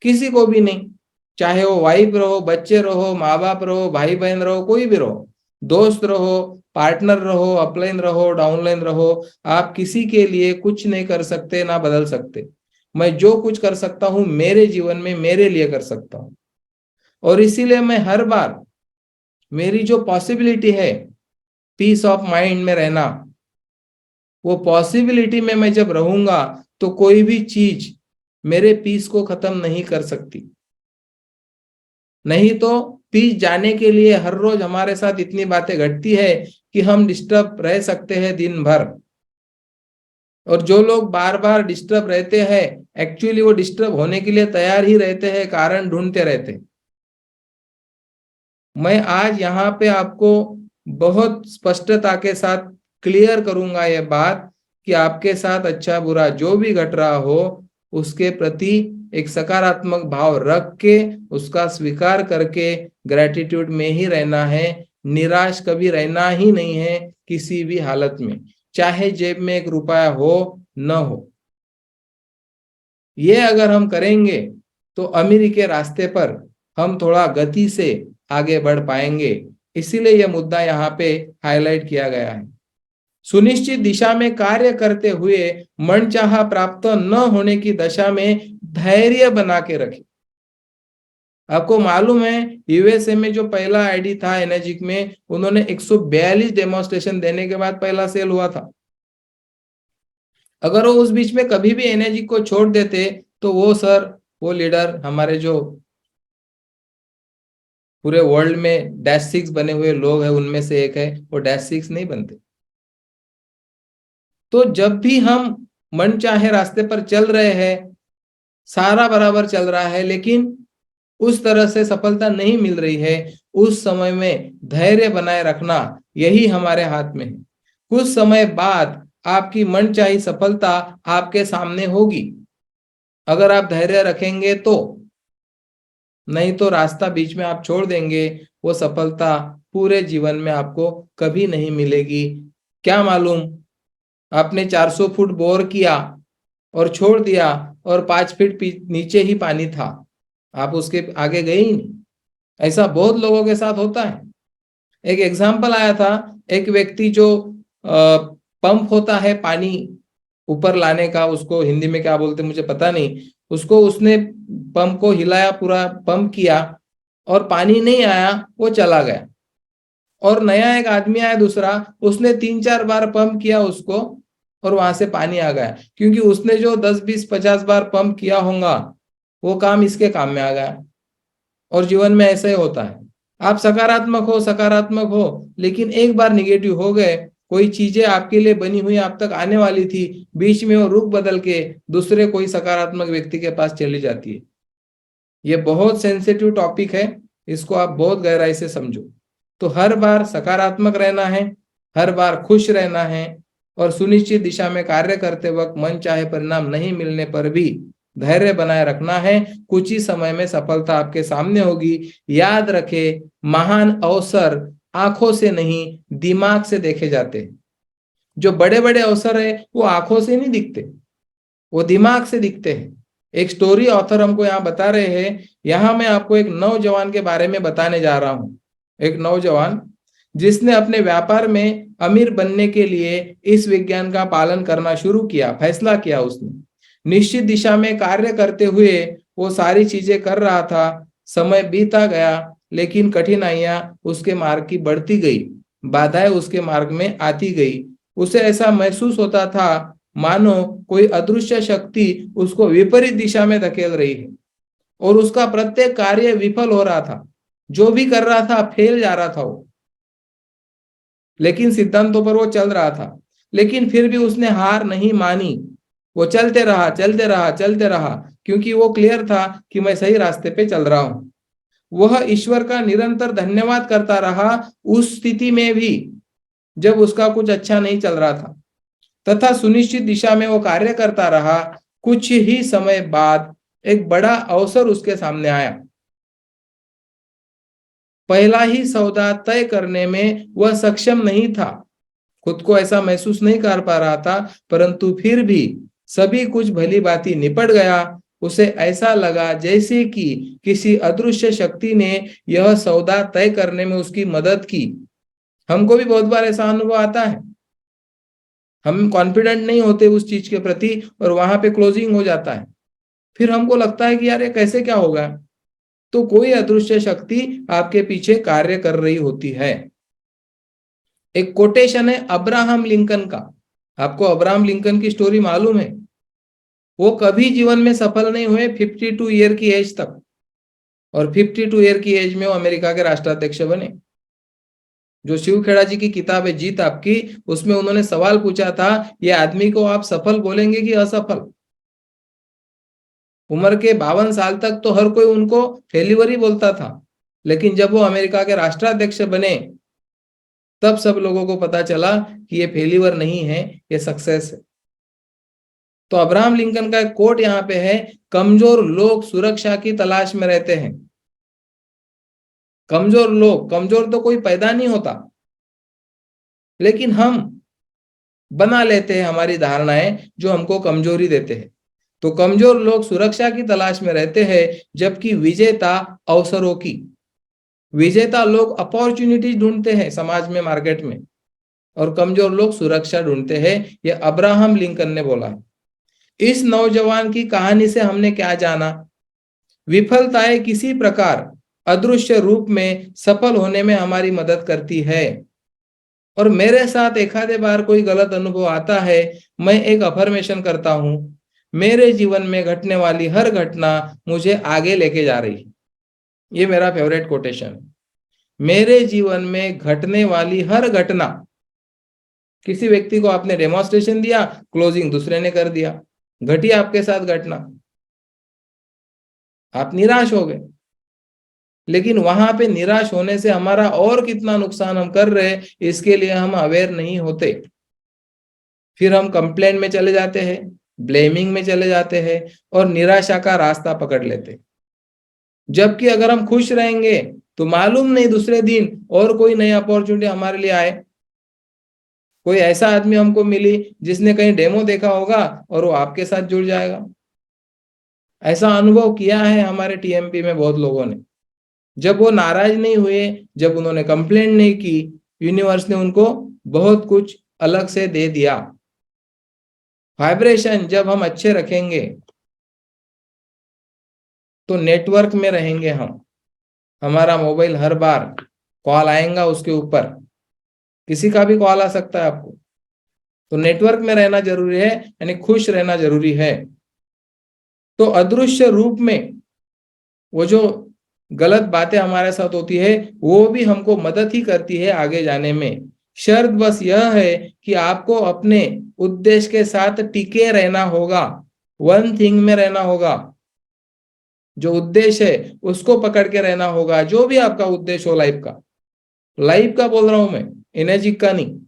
किसी को भी नहीं, चाहे वो वाइफ रहो, बच्चे रहो, माँ बाप रहो, भाई बहन रहो, कोई भी रहो, दोस्त रहो, पार्टनर रहो, अपलाइन रहो, डाउनलाइन रहो, आप किसी के लिए कुछ नहीं कर सकते, ना बदल सकते। मैं जो कुछ कर सकता हूं मेरे जीवन में मेरे लिए कर सकता हूं, और इसीलिए मैं हर बार मेरी जो पॉसिबिलिटी है पीस ऑफ माइंड में रहना, वो पॉसिबिलिटी में मैं जब रहूंगा तो कोई भी चीज मेरे पीस को खत्म नहीं कर सकती। नहीं तो पीस जाने के लिए हर रोज हमारे साथ इतनी बातें घटती है कि हम डिस्टर्ब रह सकते हैं दिन भर। और जो लोग बार बार डिस्टर्ब रहते हैं, एक्चुअली वो डिस्टर्ब होने के लिए तैयार ही रहते हैं, कारण ढूंढते रहते हैं। मैं आज यहाँ पे आपको बहुत स्पष्टता के साथ क्लियर करूंगा ये बात कि आपके साथ अच्छा बुरा जो भी घट रहा हो, उसके प्रति एक सकारात्मक भाव रख के उसका स्वीकार करके ग्रेटिट्यूड में ही रहना है। निराश कभी रहना ही नहीं है किसी भी हालत में, चाहे जेब में 1 रुपया हो न हो। ये अगर हम करेंगे तो अमीरी के रास्ते पर हम थोड़ा गति से आगे बढ़ पाएंगे। इसीलिए यह मुद्दा यहाँ पे हाईलाइट किया गया है। सुनिश्चित दिशा में कार्य करते हुए मनचाहा प्राप्त न होने की दशा में धैर्य बना के रखें। आपको मालूम है यूएसए में जो पहला आईडी था एनर्जिक में, उन्होंने 142 डेमोन्स्ट्रेशन देने के बाद पहला सेल हुआ था। अगर वो उस बीच में कभी भी एनर्जिक को छोड़ देते तो वो लीडर हमारे जो पूरे वर्ल्ड में -6 बने हुए लोग हैं उनमें से एक है, वो -6 नहीं बनते। तो जब भी हम मन चाहे रास्ते पर चल रहे हैं, सारा बराबर चल रहा है, लेकिन उस तरह से सफलता नहीं मिल रही है, उस समय में धैर्य बनाए रखना यही हमारे हाथ में है। कुछ समय बाद आपकी मनचाही सफलता आपके सामने होगी, अगर आप धैर्य रखेंगे तो। नहीं तो रास्ता बीच में आप छोड़ देंगे, वो सफलता पूरे जीवन में आपको कभी नहीं मिलेगी। क्या मालूम आपने 400 फुट बोर किया और छोड़ दिया और 5 फीट नीचे ही पानी था, आप उसके आगे गए ही नहीं। ऐसा बहुत लोगों के साथ होता है। एक एग्जाम्पल आया था, एक व्यक्ति जो पंप होता है पानी ऊपर लाने का, उसको हिंदी में क्या बोलते मुझे पता नहीं, उसने पंप को हिलाया, पूरा पंप किया और पानी नहीं आया, वो चला गया। और नया एक आदमी आया दूसरा, उसने 3-4 बार पंप किया उसको और वहां से पानी आ गया, क्योंकि उसने जो 10-20-50 बार पंप किया होगा वो काम इसके काम में आ गया। और जीवन में ऐसा ही होता है, आप सकारात्मक हो, लेकिन एक बार निगेटिव हो गए, कोई चीजें आपके लिए बनी हुई आप तक आने वाली थी, बीच में वो रुख बदल के दूसरे कोई सकारात्मक व्यक्ति के पास चली जाती है। ये बहुत सेंसिटिव टॉपिक है, इसको आप बहुत गहराई से समझो। तो हर बार सकारात्मक रहना है, हर बार खुश रहना है, और सुनिश्चित दिशा में कार्य करते वक्त मन चाहे परिणाम नहीं मिलने पर भी धैर्य बनाए रखना है। कुछ ही समय में सफलता आपके सामने होगी। याद रखे, महान अवसर आंखों से नहीं दिमाग से देखे जाते हैं। जो बड़े बड़े अवसर है वो आंखों से नहीं दिखते, वो दिमाग से दिखते हैं। एक स्टोरी ऑथर हमको यहाँ बता रहे हैं। यहाँ मैं आपको एक नौजवान के बारे में बताने जा रहा हूँ। एक नौजवान जिसने अपने व्यापार में अमीर बनने के लिए इस विज्ञान का पालन करना शुरू किया, फैसला किया उसने। निश्चित दिशा में कार्य करते हुए वो सारी चीजें कर रहा था। समय बीता गया, लेकिन कठिनाइयां उसके मार्ग की बढ़ती गई, बाधाएं उसके मार्ग में आती गई। उसे ऐसा महसूस होता था मानो कोई अदृश्य शक्ति उसको विपरीत दिशा में धकेल रही है, और उसका प्रत्येक कार्य विफल हो रहा था। जो भी कर रहा था फेल जा रहा था वो, लेकिन सिद्धांतों पर वो चल रहा था। लेकिन फिर भी उसने हार नहीं मानी, वो चलते रहा, क्योंकि वो क्लियर था कि मैं सही रास्ते पे चल रहा हूं। वह ईश्वर का निरंतर धन्यवाद करता रहा उस स्थिति में भी जब उसका कुछ अच्छा नहीं चल रहा था, तथा सुनिश्चित दिशा में वो कार्य करता रहा। कुछ ही समय बाद एक बड़ा अवसर उसके सामने आया। पहला ही सौदा तय करने में वह सक्षम नहीं था, खुद को ऐसा महसूस नहीं कर पा रहा था, परंतु फिर भी सभी कुछ भली भांति निपट गया। उसे ऐसा लगा जैसे कि किसी अदृश्य शक्ति ने यह सौदा तय करने में उसकी मदद की। हमको भी बहुत बार ऐसा अनुभव आता है, हम कॉन्फिडेंट नहीं होते उस चीज के प्रति और वहां पे क्लोजिंग हो जाता है। फिर हमको लगता है कि यार ये कैसे क्या होगा, तो कोई अदृश्य शक्ति आपके पीछे कार्य कर रही होती है। एक कोटेशन है अब्राहम लिंकन का। आपको अब्राहम लिंकन की स्टोरी मालूम है? वो कभी जीवन में सफल नहीं हुए 52 ईयर की एज तक, और 52 ईयर की एज में वो अमेरिका के राष्ट्राध्यक्ष बने। जो शिव खेड़ा जी की किताब है जीत आपकी, उसमें उन्होंने सवाल पूछा था, ये आदमी को आप सफल बोलेंगे कि असफल? उम्र के 52 साल तक तो हर कोई उनको फेल्यूर ही बोलता था, लेकिन जब वो अमेरिका के राष्ट्राध्यक्ष बने तब सब लोगों को पता चला कि ये फेल्यूर नहीं है, ये सक्सेस है। तो अब्राहम लिंकन का एक कोट यहाँ पे है, कमजोर लोग सुरक्षा की तलाश में रहते हैं। कमजोर तो कोई पैदा नहीं होता, लेकिन हम बना लेते हैं हमारी धारणाएं जो हमको कमजोरी देते हैं। तो कमजोर लोग सुरक्षा की तलाश में रहते हैं, जबकि विजेता अवसरों की, विजेता लोग अपॉर्चुनिटी ढूंढते हैं समाज में, मार्केट में। और कमजोर लोग सुरक्षा ढूंढते हैं, ये अब्राहम लिंकन ने बोला। इस नौजवान की कहानी से हमने क्या जाना? विफलताएं किसी प्रकार अदृश्य रूप में सफल होने में हमारी मदद करती है। और मेरे साथ एक आधे बार कोई गलत अनुभव आता है, मैं एक अफर्मेशन करता हूं, मेरे जीवन में घटने वाली हर घटना मुझे आगे लेके जा रही है। ये मेरा फेवरेट कोटेशन। मेरे जीवन में घटने वाली हर घटना, किसी व्यक्ति को आपने डेमोन्स्ट्रेशन दिया, क्लोजिंग दूसरे ने कर दिया, घटी आपके साथ घटना, आप निराश हो गए। लेकिन वहां पे निराश होने से हमारा और कितना नुकसान हम कर रहे हैं, इसके लिए हम अवेयर नहीं होते। फिर हम कंप्लेन में चले जाते हैं, ब्लेमिंग में चले जाते हैं और निराशा का रास्ता पकड़ लेते हैं। जबकि अगर हम खुश रहेंगे तो मालूम नहीं दूसरे दिन और कोई नई अपॉर्चुनिटी हमारे लिए आए, कोई ऐसा आदमी हमको मिली जिसने कहीं डेमो देखा होगा और वो आपके साथ जुड़ जाएगा। ऐसा अनुभव किया है हमारे टीएमपी में बहुत लोगों ने। जब वो नाराज नहीं हुए, जब उन्होंने कंप्लेंट नहीं की, यूनिवर्स ने उनको बहुत कुछ अलग से दे दिया। वाइब्रेशन जब हम अच्छे रखेंगे तो नेटवर्क में रहेंगे हम। हमारा मोबाइल हर बार कॉल आएगा, उसके ऊपर किसी का भी कॉल आ सकता है आपको, तो नेटवर्क में रहना जरूरी है, यानी खुश रहना जरूरी है। तो अदृश्य रूप में वो जो गलत बातें हमारे साथ होती है, वो भी हमको मदद ही करती है आगे जाने में। शर्त बस यह है कि आपको अपने उद्देश्य के साथ टिके रहना होगा, वन थिंग में रहना होगा। जो उद्देश्य है उसको पकड़ के रहना होगा, जो भी आपका उद्देश्य हो लाइफ का बोल रहा हूं मैं, एनर्जिक का नहीं।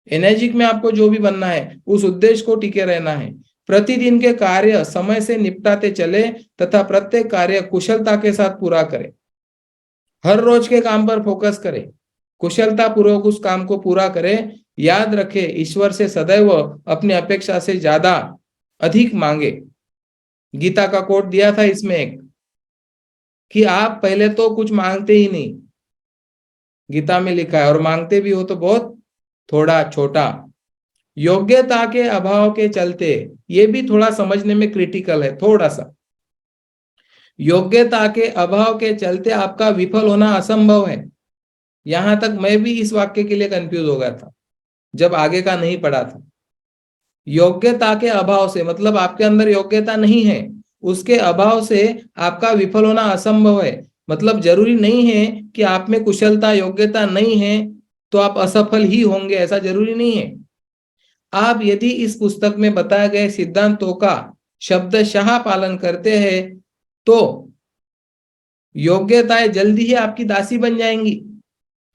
एनर्जिक में आपको जो भी बनना है, उस उद्देश्य को टिके रहना है। प्रतिदिन के कार्य समय से निपटाते चले तथा प्रत्येक कार्य कुशलता के साथ पूरा करें। हर रोज के काम पर फोकस करें, कुशलता पूर्वक उस काम को पूरा करें। याद रखें, ईश्वर से सदैव अपनी अपेक्षा से ज्यादा अधिक मांगे। गीता का कोट दिया था इसमें एक, कि आप पहले तो कुछ मांगते ही नहीं, गीता में लिखा है, और मांगते भी हो तो बहुत थोड़ा छोटा। योग्यता के अभाव के चलते, ये भी थोड़ा समझने में क्रिटिकल है थोड़ा सा। योग्यता के अभाव के चलते आपका विफल होना असंभव है। यहां तक मैं भी इस वाक्य के लिए कंफ्यूज हो गया था जब आगे का नहीं पढ़ा था। योग्यता के अभाव से मतलब आपके अंदर योग्यता नहीं है, उसके अभाव से आपका विफल होना असंभव है। मतलब जरूरी नहीं है कि आप में कुशलता योग्यता नहीं है तो आप असफल ही होंगे, ऐसा जरूरी नहीं है। आप यदि इस पुस्तक में बताए गए सिद्धांतों का शब्दशः पालन करते हैं तो योग्यताएं जल्दी ही आपकी दासी बन जाएंगी।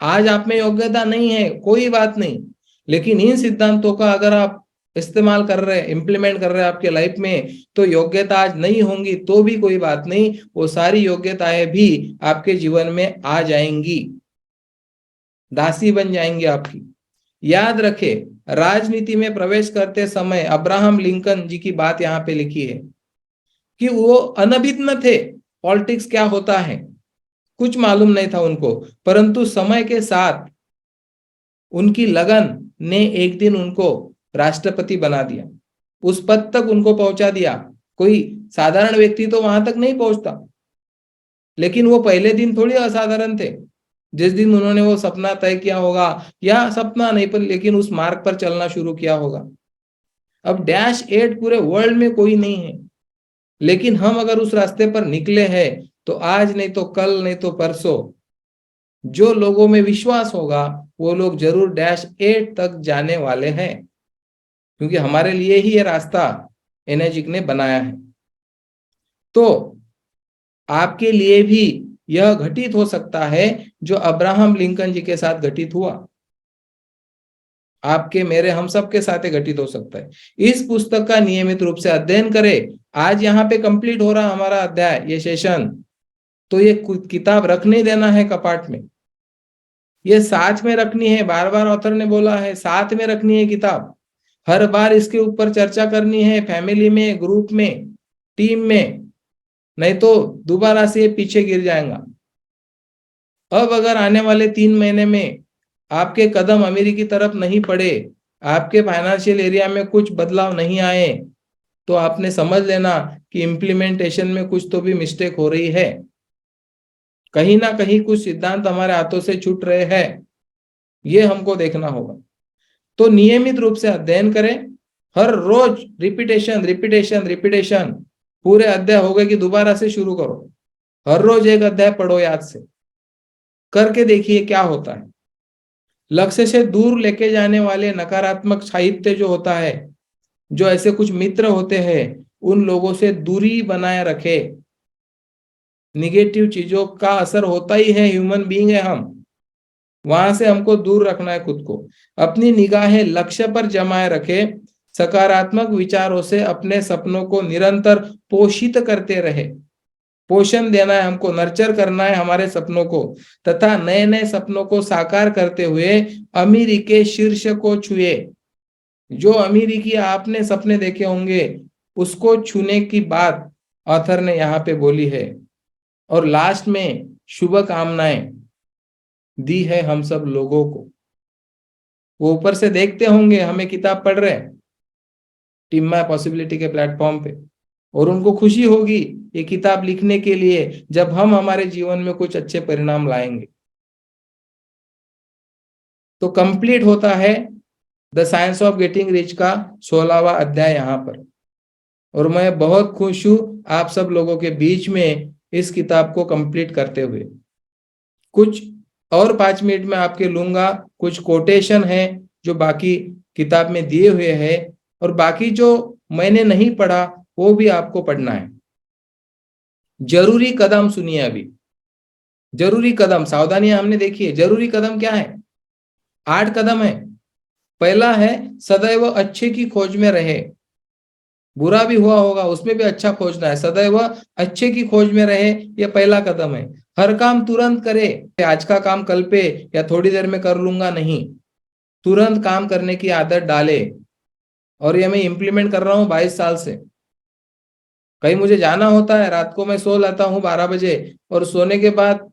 आज आप में योग्यता नहीं है, कोई बात नहीं, लेकिन इन सिद्धांतों का अगर आप इस्तेमाल कर रहे हैं, इंप्लीमेंट कर रहे हैं आपके लाइफ में, तो योग्यता आज नहीं होंगी तो भी कोई बात नहीं, वो सारी योग्यताएं भी आपके जीवन में आ जाएंगी, दासी बन जाएंगी आपकी। याद रखें, राजनीति में प्रवेश करते समय अब्राहम लिंकन जी की बात यहाँ पे लिखी है कि वो अनभिज्ञ थे, पॉलिटिक्स क्या होता है कुछ मालूम नहीं था उनको, परंतु समय के साथ उनकी लगन ने एक दिन उनको राष्ट्रपति बना दिया, उस पद तक उनको पहुंचा दिया। कोई साधारण व्यक्ति तो वहां तक नहीं पहुंचता, लेकिन वो पहले दिन थोड़ी असाधारण थे। जिस दिन उन्होंने वो सपना तय किया होगा, या सपना नहीं पर लेकिन उस मार्ग पर चलना शुरू किया होगा। अब -8 पूरे वर्ल्ड में कोई नहीं है, लेकिन हम अगर उस रास्ते पर निकले हैं तो आज नहीं तो कल, नहीं तो परसों, जो लोगों में विश्वास होगा वो लोग जरूर -8 तक जाने वाले हैं, क्योंकि हमारे लिए ही ये रास्ता एनर्जिक ने बनाया है। तो आपके लिए भी यह घटित हो सकता है जो अब्राहम लिंकन जी के साथ घटित हुआ, आपके मेरे हम सब के साथ घटित हो सकता है। इस पुस्तक का नियमित रूप से अध्ययन करें। आज यहाँ पे कंप्लीट हो रहा हमारा अध्याय, ये सेशन, तो ये किताब रख नहीं देना है कपाट में, ये साथ में रखनी है। बार बार ऑथर ने बोला है साथ में रखनी है किताब, हर बार इसके ऊपर चर्चा करनी है, फैमिली में, ग्रुप में, टीम में, नहीं तो दोबारा से पीछे गिर जाएगा। अब अगर आने वाले 3 महीने में आपके कदम अमीरी की तरफ नहीं पड़े, आपके फाइनेंशियल एरिया में कुछ बदलाव नहीं आए, तो आपने समझ लेना कि इम्प्लीमेंटेशन में कुछ तो भी मिस्टेक हो रही है। कहीं ना कहीं कुछ सिद्धांत हमारे हाथों से छूट रहे हैं, ये हमको देखना होगा। तो नियमित रूप से अध्ययन करें, हर रोज रिपीटेशन रिपीटेशन रिपीटेशन। पूरे अध्याय हो गए कि दोबारा से शुरू करो, हर रोज एक अध्याय पढ़ो याद से, करके देखिए क्या होता है। लक्ष्य से दूर लेके जाने वाले नकारात्मक साहित्य जो होता है, जो ऐसे कुछ मित्र होते हैं, उन लोगों से दूरी बनाए रखे। निगेटिव चीजों का असर होता ही है, ह्यूमन बीइंग है हम, वहां से हमको दूर रखना है खुद को। अपनी निगाहें लक्ष्य पर जमाए रखे, सकारात्मक विचारों से अपने सपनों को निरंतर पोषित करते रहे। पोषण देना है हमको, नर्चर करना है हमारे सपनों को, तथा नए नए सपनों को साकार करते हुए अमीरी के शीर्ष को छुए। जो अमीरी की आपने सपने देखे होंगे, उसको छूने की बात ऑथर ने यहाँ पे बोली है। और लास्ट में शुभ कामनाएं दी है हम सब लोगों को। वो ऊपर से देखते होंगे हमें किताब पढ़ रहे हैं टीम माय पॉसिबिलिटी के प्लेटफॉर्म पे, और उनको खुशी होगी ये किताब लिखने के लिए, जब हम हमारे जीवन में कुछ अच्छे परिणाम लाएंगे। तो कंप्लीट होता है the science of getting rich का 16वां अध्याय यहाँ पर। और मैं बहुत खुश हूं आप सब लोगों के बीच में इस किताब को कंप्लीट करते हुए। कुछ और 5 मिनट में आपके लूंगा, कुछ कोटेशन है जो बाकी किताब में दिए हुए हैं, और बाकी जो मैंने नहीं पढ़ा वो भी आपको पढ़ना है। जरूरी कदम सुनिए अभी। जरूरी कदम, सावधानियां हमने देखी है। जरूरी कदम क्या है? 8 कदम है। पहला है सदैव अच्छे की खोज में रहे। बुरा भी हुआ होगा उसमें भी अच्छा खोजना है, सदैव अच्छे की खोज में रहे, ये पहला कदम है। हर काम तुरंत करे, आज का काम कल पे या थोड़ी देर में कर लूंगा नहीं, तुरंत काम करने की आदत डाले। और ये मैं इंप्लीमेंट कर रहा हूँ 22 साल से। कहीं मुझे जाना होता है, रात को मैं सो लेता हूँ 12 बजे, और सोने के बाद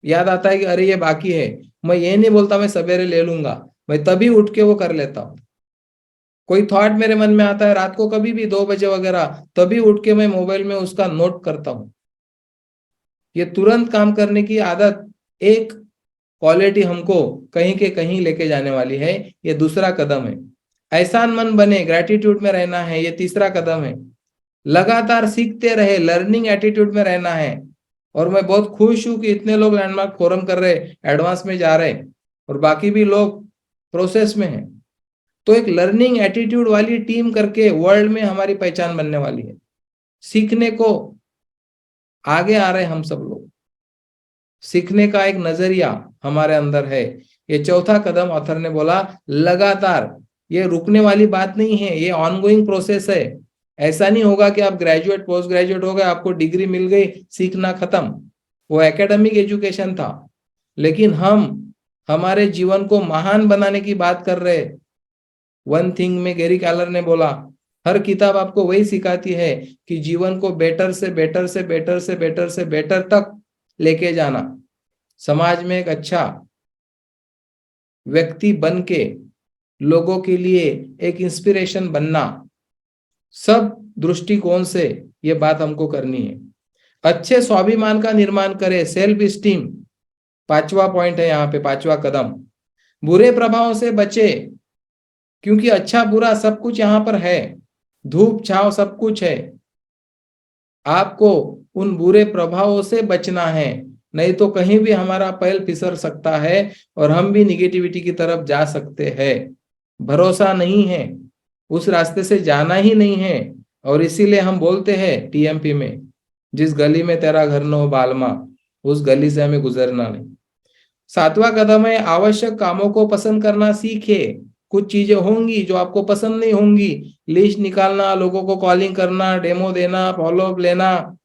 याद आता है कि अरे ये बाकी है। मैं ये नहीं बोलता मैं सवेरे ले लूंगा, मैं तभी उठ के वो कर लेता हूँ। कोई थॉट मेरे मन में आता है रात को कभी भी 2 बजे वगैरह, तभी उठ के मैं मोबाइल में उसका नोट करता हूँ। ये तुरंत काम करने की आदत एक क्वालिटी हमको कहीं के कहीं लेके जाने वाली है, ये दूसरा कदम है। एहसान मन बने, ग्रेटिट्यूड में रहना है, ये तीसरा कदम है। लगातार सीखते रहे, लर्निंग एटीट्यूड में रहना है। और मैं बहुत खुश हूं कि इतने लोग लैंडमार्क फोरम कर रहे, एडवांस में जा रहे, और बाकी भी लोग प्रोसेस में हैं। तो एक लर्निंग एटीट्यूड वाली टीम करके वर्ल्ड में हमारी पहचान बनने वाली है। सीखने को आगे आ रहे हम सब लोग, सीखने का एक नजरिया हमारे अंदर है। ये चौथा कदम ऑथर ने बोला, लगातार। ये रुकने वाली बात नहीं है, ये ऑनगोइंग प्रोसेस है। ऐसा नहीं होगा कि आप ग्रेजुएट पोस्ट ग्रेजुएट हो गए, आपको डिग्री मिल गई, सीखना खत्म। वो एकेडमिक एजुकेशन था, लेकिन हम हमारे जीवन को महान बनाने की बात कर रहे। वन थिंग में गैरी कैलर ने बोला, हर किताब आपको वही सिखाती है कि जीवन को बेटर से बेटर से बेटर से बेटर से बेटर तक लेके जाना, समाज में एक अच्छा व्यक्ति बन के लोगों के लिए एक इंस्पिरेशन बनना। सब दृष्टिकोण से ये बात हमको करनी है। अच्छे स्वाभिमान का निर्माण करे, सेल्फ स्टीम, 5वां पॉइंट है यहाँ पे, 5वां कदम। बुरे प्रभावों से बचे, क्योंकि अच्छा बुरा सब कुछ यहाँ पर है, धूप छांव सब कुछ है। आपको उन बुरे प्रभावों से बचना है, नहीं तो कहीं भी हमारा पैर फिसल सकता है और हम भी निगेटिविटी की तरफ जा सकते हैं। भरोसा नहीं है, उस रास्ते से जाना ही नहीं है। और इसीलिए हम बोलते हैं टीएमपी में, जिस गली में तेरा घर न हो बालमा, उस गली से हमें गुजरना नहीं। 7वां कदम है आवश्यक कामों को पसंद करना सीखे। कुछ चीजें होंगी जो आपको पसंद नहीं होंगी, लिस्ट निकालना, लोगों को कॉलिंग करना, डेमो देना, फॉलोअप लेना,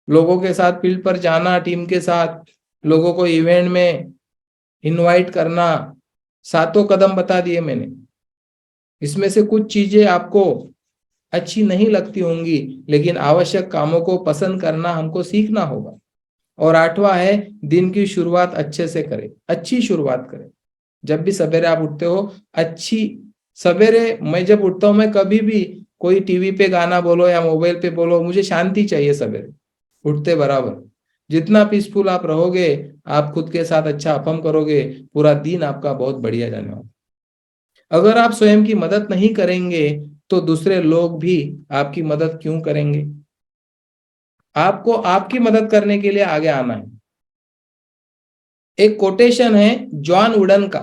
लोगों के साथ फील्ड पर जाना, टीम के साथ लोगों को इवेंट में इनवाइट करना। 7 कदम बता दिए मैंने। इसमें से कुछ चीजें आपको अच्छी नहीं लगती होंगी, लेकिन आवश्यक कामों को पसंद करना हमको सीखना होगा। और 8वां है दिन की शुरुआत अच्छे से करें, अच्छी शुरुआत करें। जब भी सवेरे आप उठते हो, अच्छी सवेरे मैं जब उठता हूं, मैं कभी भी कोई टीवी पे गाना बोलो या मोबाइल पे बोलो, मुझे शांति चाहिए सवेरे उठते बराबर। जितना पीसफुल आप रहोगे, आप खुद के साथ अच्छा अफर्म करोगे, पूरा दिन आपका बहुत बढ़िया जाने वाला। अगर आप स्वयं की मदद नहीं करेंगे तो दूसरे लोग भी आपकी मदद क्यों करेंगे? आपको आपकी मदद करने के लिए आगे आना है। एक कोटेशन है जॉन वुडन का,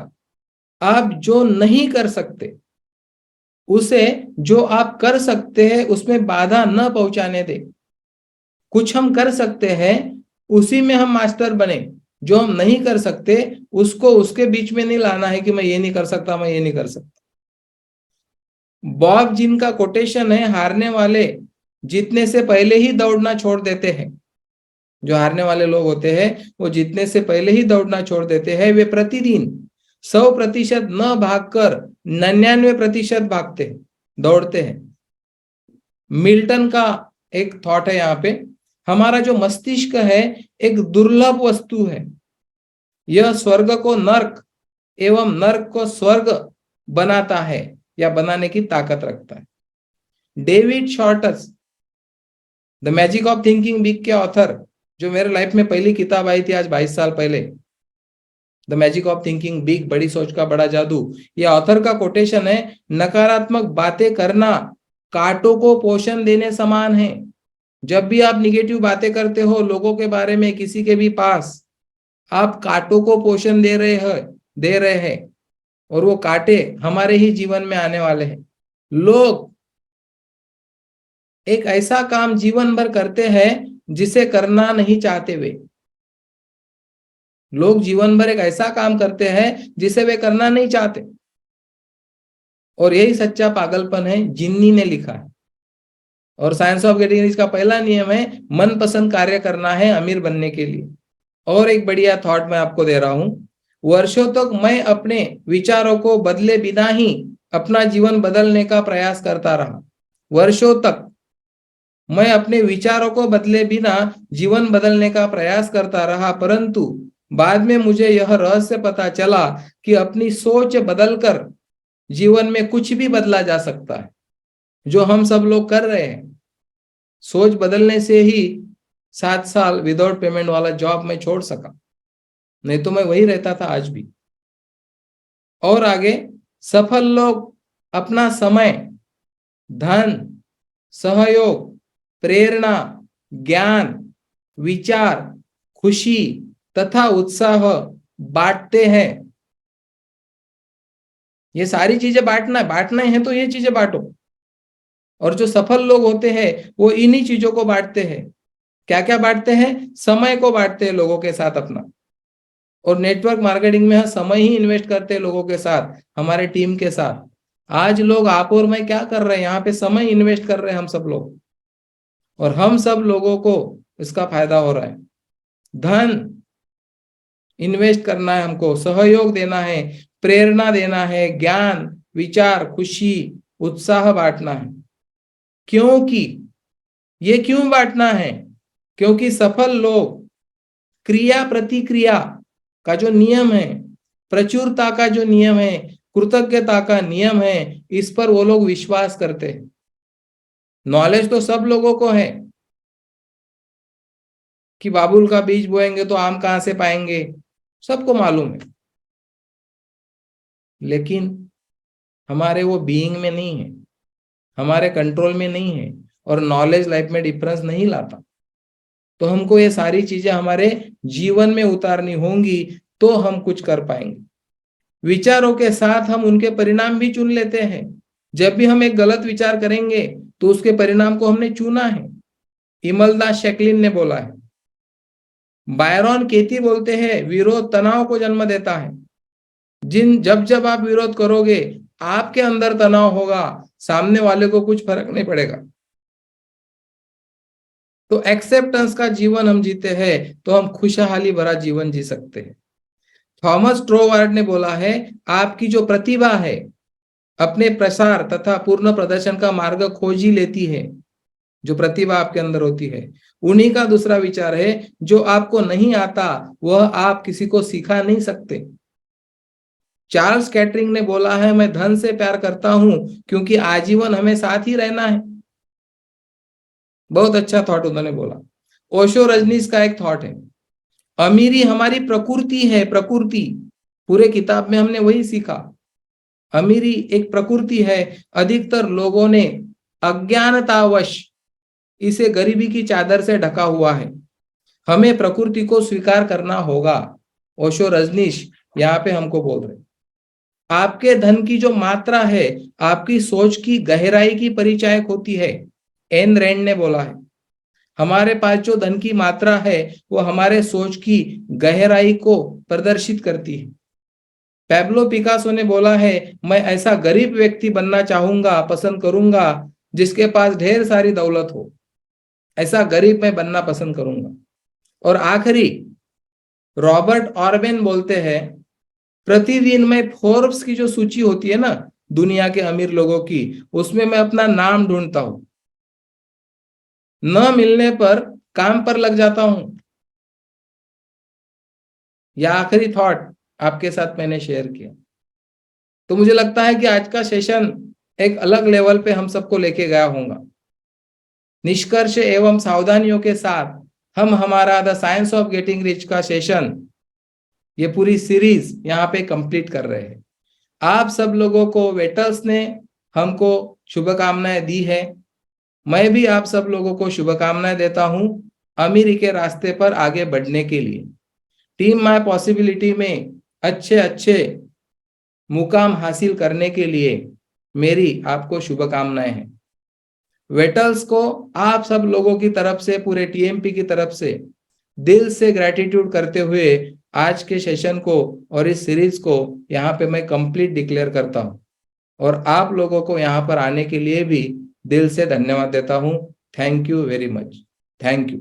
आप जो नहीं कर सकते उसे जो आप कर सकते हैं उसमें बाधा न पहुंचाने दे। कुछ हम कर सकते हैं, उसी में हम मास्टर बने। जो हम नहीं कर सकते उसको उसके बीच में नहीं लाना है कि मैं ये नहीं कर सकता, मैं ये नहीं कर सकता। बॉब जिन का कोटेशन है, हारने वाले जीतने से पहले ही दौड़ना छोड़ देते हैं। जो हारने वाले लोग होते हैं वो जीतने से पहले ही दौड़ना छोड़ देते हैं। वे प्रतिदिन 100% न भागकर 99% भागते हैं, दौड़ते हैं। मिल्टन का एक थॉट है यहाँ पे, हमारा जो मस्तिष्क है एक दुर्लभ वस्तु है। यह स्वर्ग को नर्क एवं नर्क को स्वर्ग बनाता है या बनाने की ताकत रखता है। David shorts, the magic of thinking big के ऑथर, जो मेरे लाइफ में पहली किताब आई थी आज 22 साल पहले, the magic of thinking big, बड़ी सोच का बड़ा जादू, ये ऑथर का कोटेशन है, नकारात्मक बातें करना कांटों को पोषण देने समान है। जब भी आप निगेटिव बातें करते हो लोगों के बारे में, किसी के भी पास, आप कांटों को पोषण दे रहे हैं और वो कांटे हमारे ही जीवन में आने वाले हैं। लोग एक ऐसा काम जीवन भर करते हैं जिसे करना नहीं चाहते वे। लोग जीवन भर एक ऐसा काम करते हैं जिसे वे करना नहीं चाहते, और यही सच्चा पागलपन है, जिन्नी ने लिखा है। और साइंस ऑफ गेटिंग रिच का पहला नियम है मनपसंद कार्य करना है अमीर बनने के लिए। और एक बढ़िया थॉट मैं आपको दे रहा हूं, वर्षों तक मैं अपने विचारों को बदले बिना ही अपना जीवन बदलने का प्रयास करता रहा। वर्षों तक मैं अपने विचारों को बदले बिना जीवन बदलने का प्रयास करता रहा, परंतु बाद में मुझे यह रहस्य पता चला कि अपनी सोच बदलकर जीवन में कुछ भी बदला जा सकता है, जो हम सब लोग कर रहे हैं। सोच बदलने से ही 7 साल विदाउट पेमेंट वाला जॉब मैं छोड़ सका, नहीं तो मैं वही रहता था आज भी। और आगे, सफल लोग अपना समय, धन, सहयोग, प्रेरणा, ज्ञान, विचार, खुशी तथा उत्साह बांटते हैं। ये सारी चीजें बांटना है तो ये चीजें बांटो। और जो सफल लोग होते हैं वो इन्हीं चीजों को बांटते हैं। क्या क्या बांटते हैं? समय को बांटते हैं लोगों के साथ अपना। और नेटवर्क मार्केटिंग में हम समय ही इन्वेस्ट करते हैं लोगों के साथ, हमारे टीम के साथ। आज लोग, आप और मैं क्या कर रहे हैं, यहाँ पे समय इन्वेस्ट कर रहे हैं हम सब लोग, और हम सब लोगों को इसका फायदा हो रहा है। धन इन्वेस्ट करना है हमको, सहयोग देना है, प्रेरणा देना है, ज्ञान, विचार, खुशी, उत्साह बांटना है। क्योंकि ये क्यों बांटना है? क्योंकि सफल लोग क्रिया प्रतिक्रिया का जो नियम है, प्रचुरता का जो नियम है, कृतज्ञता का नियम है, इस पर वो लोग विश्वास करते हैं। नॉलेज तो सब लोगों को है कि बाबुल का बीज बोएंगे तो आम कहां से पाएंगे, सबको मालूम है, लेकिन हमारे वो बीइंग में नहीं है, हमारे कंट्रोल में नहीं है, और नॉलेज लाइफ में डिफरेंस नहीं लाता। तो हमको ये सारी चीजें हमारे जीवन में उतारनी होंगी तो हम कुछ कर पाएंगे। विचारों के साथ हम उनके परिणाम भी चुन लेते हैं। जब भी हम एक गलत विचार करेंगे तो उसके परिणाम को हमने चुना है। इमलदास शैकलिन ने बोला है। बायरॉन केती बोलते हैं, विरोध तनाव को जन्म देता है। जब जब आप विरोध करोगे, आपके अंदर तनाव होगा, सामने वाले को कुछ फर्क नहीं पड़ेगा। तो एक्सेप्टेंस का जीवन हम जीते हैं तो हम खुशहाली भरा जीवन जी सकते हैं। थॉमस ट्रोवार्ड ने बोला है, आपकी जो प्रतिभा है अपने प्रसार तथा पूर्ण प्रदर्शन का मार्ग खोज ही लेती है। जो प्रतिभा आपके अंदर होती है, उन्हीं का दूसरा विचार है, जो आपको नहीं आता वह आप किसी को सिखा नहीं सकते। चार्ल्स कैटरिंग ने बोला है, मैं धन से प्यार करता हूं क्योंकि आजीवन हमें साथ ही रहना है। बहुत अच्छा थॉट उन्होंने बोला। ओशो रजनीश का एक थॉट है, अमीरी हमारी प्रकृति है, प्रकृति। पूरे किताब में हमने वही सीखा, अमीरी एक प्रकृति है। अधिकतर लोगों ने अज्ञानतावश इसे गरीबी की चादर से ढका हुआ है। हमें प्रकृति को स्वीकार करना होगा। ओशो रजनीश यहाँ पे हमको बोल रहे, आपके धन की जो मात्रा है आपकी सोच की गहराई की परिचायक होती है। एन रैंड ने बोला है, हमारे पास जो धन की मात्रा है वो हमारे सोच की गहराई को प्रदर्शित करती है। पैब्लो पिकासो ने बोला है, मैं ऐसा गरीब व्यक्ति बनना चाहूंगा, पसंद करूंगा जिसके पास ढेर सारी दौलत हो। ऐसा गरीब मैं बनना पसंद करूंगा। और आखिरी रॉबर्ट ऑर्बेन बोलते हैं, प्रतिदिन मैं फोर्ब्स की जो सूची होती है ना दुनिया के अमीर लोगों की, उसमें मैं अपना नाम ढूंढता हूं। न मिलने पर काम पर लग जाता हूं। यह आखिरी थॉट आपके साथ मैंने शेयर किया। तो मुझे लगता है कि आज का सेशन एक अलग लेवल पे हम सबको लेके गया होगा। निष्कर्ष एवं सावधानियों के साथ हम हमारा the science of getting rich का सेशन, ये पूरी सीरीज यहाँ पे कंप्लीट कर रहे हैं। आप सब लोगों को वेटल्स ने हमको शुभकामनाएं दी है। मैं भी आप सब लोगों को शुभकामनाएं देता हूं अमीरी के रास्ते पर आगे बढ़ने के लिए। टीम माय पॉसिबिलिटी में अच्छे अच्छे मुकाम हासिल करने के लिए मेरी आपको शुभकामनाएं हैं। वेटल्स को आप सब लोगों की तरफ से, पूरे टीएमपी की तरफ से दिल से ग्रेटिट्यूड करते हुए आज के सेशन को और इस सीरीज को यहाँ पे मैं कंप्लीट डिक्लेयर करता हूँ। और आप लोगों को यहाँ पर आने के लिए भी दिल से धन्यवाद देता हूँ। Thank you very much. Thank you.